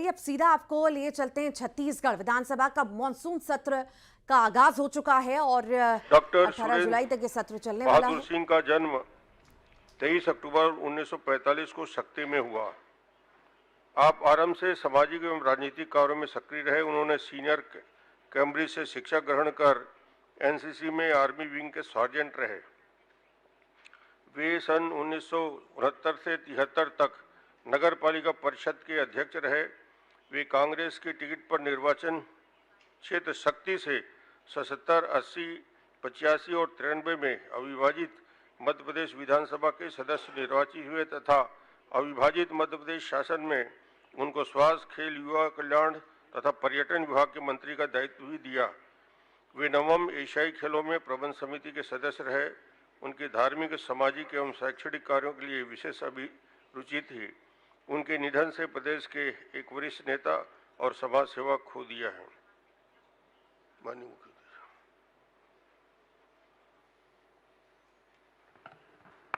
अब सीधा आपको लिए चलते हैं छत्तीसगढ़। विधानसभा का मॉनसून सत्र का आगाज हो चुका है और डॉक्टर 18 जुलाई तक ये सत्र चलने वाला बहादुर है। सिंह का जन्म 23 अक्टूबर 1945 को शक्ति में हुआ। आप आरंभ से सामाजिक एवं राजनीतिक कार्यों में सक्रिय रहे। उन्होंने सीनियर कैम्ब्रिज से शिक्षा ग्रहण कर एनसीसी में आर्मी विंग के सार्जेंट रहे। वे सन 1969 से 73 तक नगर पालिका परिषद के अध्यक्ष रहे। वे कांग्रेस के टिकट पर निर्वाचन क्षेत्र शक्ति से 77, 80, 85 और 93 में अविभाजित मध्य प्रदेश विधानसभा के सदस्य निर्वाचित हुए तथा अविभाजित मध्य प्रदेश शासन में उनको स्वास्थ्य, खेल, युवा कल्याण तथा पर्यटन विभाग के मंत्री का दायित्व भी दिया। वे नवम एशियाई खेलों में प्रबंध समिति के सदस्य रहे। उनकी धार्मिक, सामाजिक एवं शैक्षणिक कार्यों के लिए विशेष अभिरुचि थी। उनके निधन से प्रदेश के एक वरिष्ठ नेता और समाज सेवक खो दिया है। माननीय मुख्यमंत्री,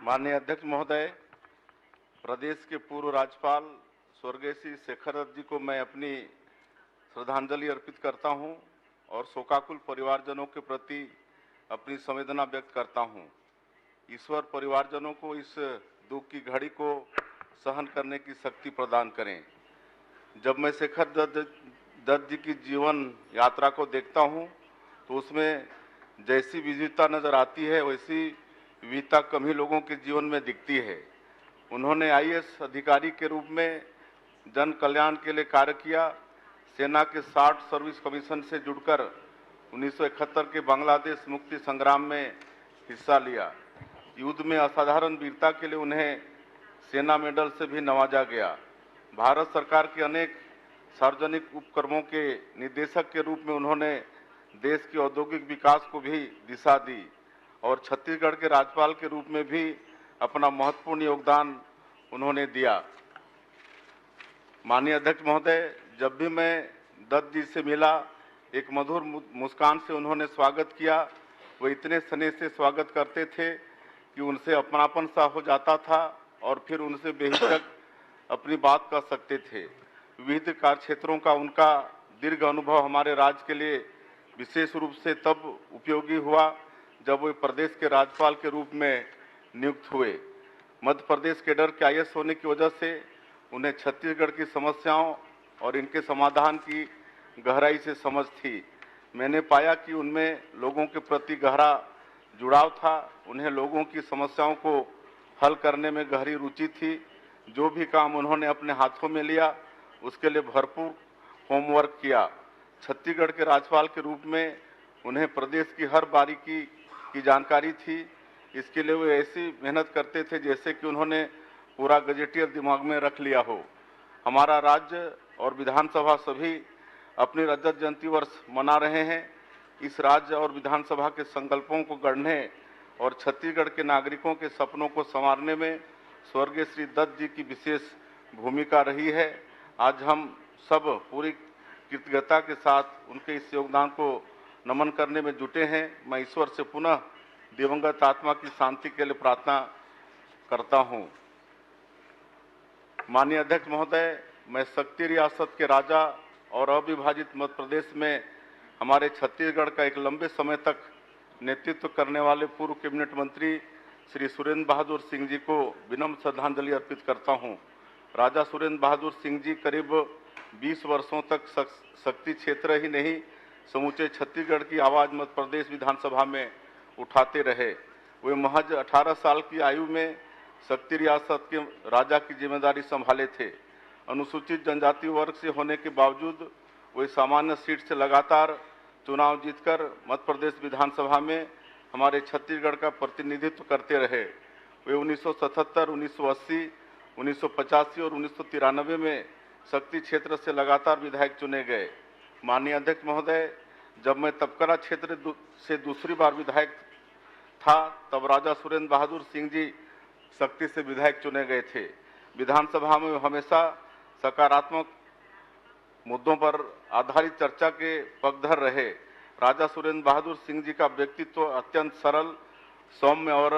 माननीय अध्यक्ष महोदय, प्रदेश के पूर्व राज्यपाल स्वर्गीय श्री शेखर दत्त जी को मैं अपनी श्रद्धांजलि अर्पित करता हूं और शोकाकुल परिवारजनों के प्रति अपनी संवेदना व्यक्त करता हूं। ईश्वर परिवारजनों को इस दुख की घड़ी को सहन करने की शक्ति प्रदान करें। जब मैं शेखर दत्त जी की जीवन यात्रा को देखता हूं तो उसमें जैसी विविधता नजर आती है वैसी विविधता कम ही लोगों के जीवन में दिखती है। उन्होंने आईएएस अधिकारी के रूप में जन कल्याण के लिए कार्य किया। सेना के 60 सर्विस कमीशन से जुड़कर 1971 के बांग्लादेश मुक्ति संग्राम में हिस्सा लिया। युद्ध में असाधारण वीरता के लिए उन्हें सेना मेडल से भी नवाजा गया। भारत सरकार के अनेक सार्वजनिक उपक्रमों के निदेशक के रूप में उन्होंने देश के औद्योगिक विकास को भी दिशा दी और छत्तीसगढ़ के राज्यपाल के रूप में भी अपना महत्वपूर्ण योगदान उन्होंने दिया। माननीय अध्यक्ष महोदय, जब भी मैं दत्त जी से मिला, एक मधुर मुस्कान से उन्होंने स्वागत किया। वो इतने स्नेह से स्वागत करते थे कि उनसे अपनापन सा हो जाता था और फिर उनसे बेहिचक अपनी बात कर सकते थे। विविध कार्य क्षेत्रों का उनका दीर्घ अनुभव हमारे राज्य के लिए विशेष रूप से तब उपयोगी हुआ जब वे प्रदेश के राज्यपाल के रूप में नियुक्त हुए। मध्य प्रदेश कैडर के आईएएस होने की वजह से उन्हें छत्तीसगढ़ की समस्याओं और इनके समाधान की गहराई से समझ थी। मैंने पाया कि उनमें लोगों के प्रति गहरा जुड़ाव था। उन्हें लोगों की समस्याओं को हल करने में गहरी रुचि थी। जो भी काम उन्होंने अपने हाथों में लिया उसके लिए भरपूर होमवर्क किया। छत्तीसगढ़ के राज्यपाल के रूप में उन्हें प्रदेश की हर बारीकी की जानकारी थी। इसके लिए वे ऐसी मेहनत करते थे जैसे कि उन्होंने पूरा गजेटियर दिमाग में रख लिया हो। हमारा राज्य और विधानसभा सभी अपनी रजत जयंती वर्ष मना रहे हैं। इस राज्य और विधानसभा के संकल्पों को गढ़ने और छत्तीसगढ़ के नागरिकों के सपनों को संवारने में स्वर्गीय श्री दत्त जी की विशेष भूमिका रही है। आज हम सब पूरी कृतज्ञता के साथ उनके इस योगदान को नमन करने में जुटे हैं। मैं ईश्वर से पुनः दिवंगत आत्मा की शांति के लिए प्रार्थना करता हूं। माननीय अध्यक्ष महोदय, मैं शक्ति रियासत के राजा और अविभाजित मध्य प्रदेश में हमारे छत्तीसगढ़ का एक लंबे समय तक नेतृत्व करने वाले पूर्व कैबिनेट मंत्री श्री सुरेंद्र बहादुर सिंह जी को विनम्र श्रद्धांजलि अर्पित करता हूं। राजा सुरेंद्र बहादुर सिंह जी करीब 20 वर्षों तक शक्ति क्षेत्र ही नहीं समूचे छत्तीसगढ़ की आवाज़ मध्य प्रदेश विधानसभा में उठाते रहे। वे महज 18 साल की आयु में शक्ति रियासत के राजा की जिम्मेदारी संभाले थे। अनुसूचित जनजाति वर्ग से होने के बावजूद वे सामान्य सीट से लगातार चुनाव जीतकर मध्य प्रदेश विधानसभा में हमारे छत्तीसगढ़ का प्रतिनिधित्व करते रहे। वे 1977, 1980, 1985 और 1993 में शक्ति क्षेत्र से लगातार विधायक चुने गए। माननीय अध्यक्ष महोदय, जब मैं तपकरा क्षेत्र से दूसरी बार विधायक था तब राजा सुरेंद्र बहादुर सिंह जी शक्ति से विधायक चुने गए थे। विधानसभा में हमेशा सकारात्मक मुद्दों पर आधारित चर्चा के पक्षधर रहे। राजा सुरेंद्र बहादुर सिंह जी का व्यक्तित्व अत्यंत सरल, सौम्य और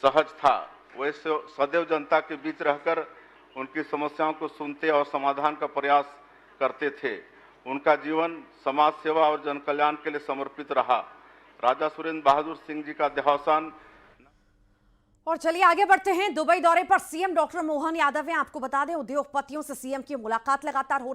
सहज था। वे सदैव जनता के बीच रहकर उनकी समस्याओं को सुनते और समाधान का प्रयास करते थे। उनका जीवन समाज सेवा और जन कल्याण के लिए समर्पित रहा। राजा सुरेंद्र बहादुर सिंह जी का देहावसान। और चलिए आगे बढ़ते हैं। दुबई दौरे पर सीएम डॉक्टर मोहन यादव हैं। आपको बता दें, उद्योगपतियों से सीएम की मुलाकात लगातार हो